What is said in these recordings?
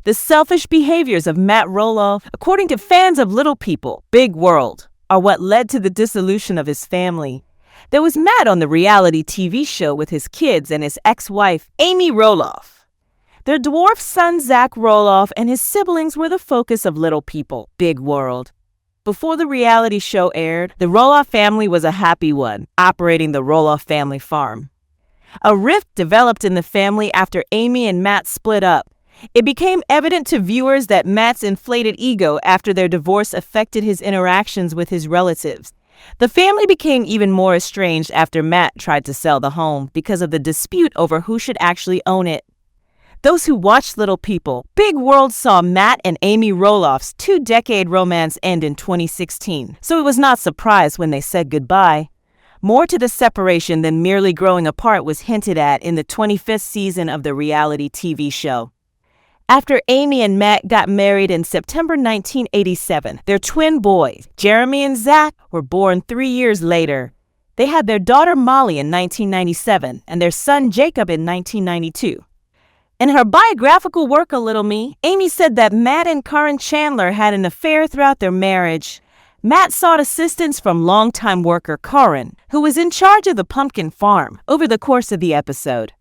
The selfish behaviors of Matt Roloff, according to fans of Little People, Big World, are what led to the dissolution of his family. There was Matt on the reality TV show with his kids and his ex-wife, Amy Roloff. Their dwarf son, Zach Roloff, and his siblings were the focus of Little People, Big World. Before the reality show aired, the Roloff family was a happy one, operating the Roloff family farm. A rift developed in the family after Amy and Matt split up. It became evident to viewers that Matt's inflated ego after their divorce affected his interactions with his relatives. The family became even more estranged after Matt tried to sell the home because of the dispute over who should actually own it. Those who watched Little People, Big World saw Matt and Amy Roloff's 2-decade romance end in 2016, so it was not surprised when they said goodbye. More to the separation than merely growing apart was hinted at in the 25th season of the reality TV show. After Amy and Matt got married in September 1987, their twin boys, Jeremy and Zach, were born 3 years later. They had their daughter Molly in 1997 and their son Jacob in 1992. In her biographical work, A Little Me, Amy said that Matt and Karen Chandler had an affair throughout their marriage. Matt sought assistance from longtime worker Karen, who was in charge of the pumpkin farm, over the course of the episode.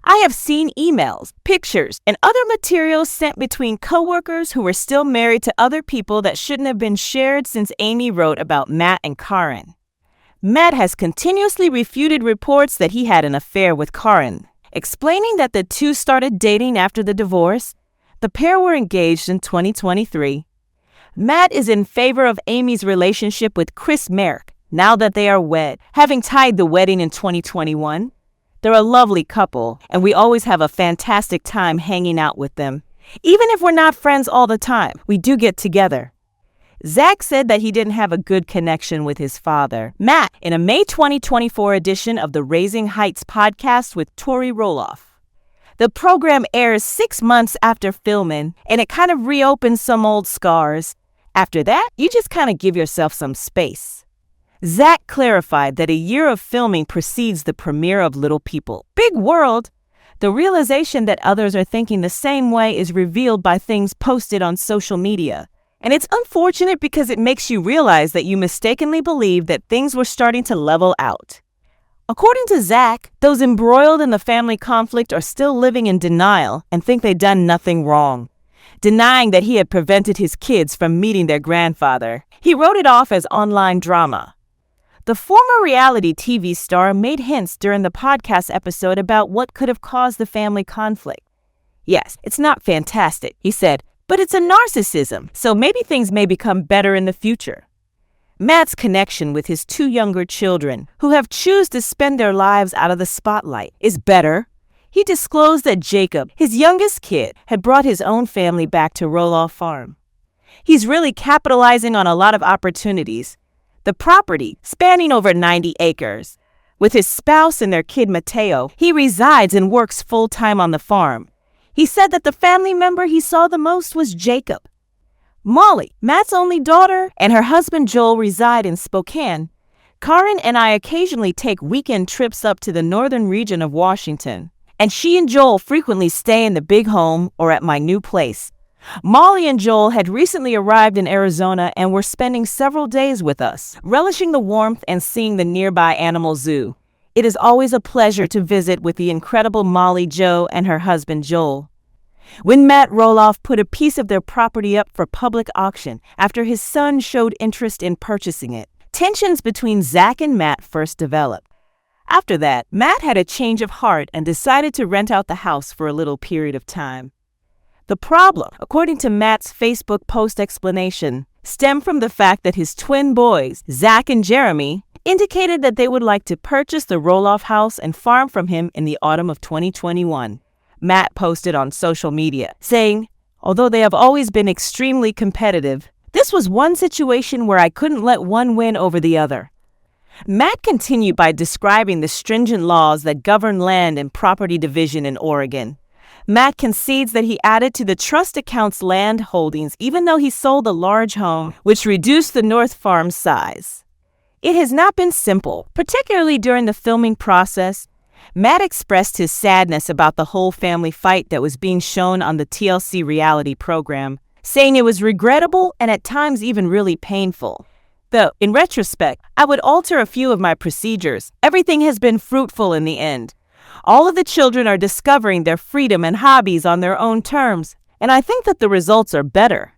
I have seen emails, pictures, and other materials sent between co-workers who were still married to other people that shouldn't have been shared since Amy wrote about Matt and Karen. Matt has continuously refuted reports that he had an affair with Karen, explaining that the two started dating after the divorce. The pair were engaged in 2023. Matt is in favor of Amy's relationship with Marek now that they are wed, having tied the wedding in 2021. They're a lovely couple, and we always have a fantastic time hanging out with them. Even if we're not friends all the time, we do get together. Zach said that he didn't have a good connection with his father, Matt, in a May 2024 edition of the Raising Heights podcast with Tori Roloff. The program airs 6 months after filming, and it kind of reopens some old scars. After that, you just kind of give yourself some space. Zach clarified that a year of filming precedes the premiere of Little People, Big World. The realization that others are thinking the same way is revealed by things posted on social media. And it's unfortunate because it makes you realize that you mistakenly believed that things were starting to level out. According to Zach, those embroiled in the family conflict are still living in denial and think they've done nothing wrong, denying that he had prevented his kids from meeting their grandfather. He wrote it off as online drama. The former reality TV star made hints during the podcast episode about what could have caused the family conflict. Yes, it's not fantastic, he said, but it's a narcissism, so maybe things may become better in the future. Matt's connection with his 2 younger children, who have chosen to spend their lives out of the spotlight, is better. He disclosed that Jacob, his youngest kid, had brought his own family back to Roloff Farm. He's really capitalizing on a lot of opportunities. The property, spanning over 90 acres. With his spouse and their kid Mateo, he resides and works full-time on the farm. He said that the family member he saw the most was Jacob. Molly, Matt's only daughter, and her husband Joel reside in Spokane. Karen and I occasionally take weekend trips up to the northern region of Washington, and she and Joel frequently stay in the big home or at my new place. Molly and Joel had recently arrived in Arizona and were spending several days with us, relishing the warmth and seeing the nearby animal zoo. It is always a pleasure to visit with the incredible Molly Jo and her husband Joel. When Matt Roloff put a piece of their property up for public auction after his son showed interest in purchasing it, tensions between Zach and Matt first developed. After that, Matt had a change of heart and decided to rent out the house for a little period of time. The problem, according to Matt's Facebook post explanation, stemmed from the fact that his twin boys, Zach and Jeremy, indicated that they would like to purchase the Roloff house and farm from him in the autumn of 2021. Matt posted on social media, saying, "Although they have always been extremely competitive, this was one situation where I couldn't let one win over the other." Matt continued by describing the stringent laws that govern land and property division in Oregon. Matt concedes that he added to the trust account's land holdings even though he sold a large home, which reduced the North Farm's size. It has not been simple, particularly during the filming process. Matt expressed his sadness about the whole family fight that was being shown on the TLC reality program, saying it was regrettable and at times even really painful. Though, in retrospect, I would alter a few of my procedures. Everything has been fruitful in the end. All of the children are discovering their freedom and hobbies on their own terms, and I think that the results are better.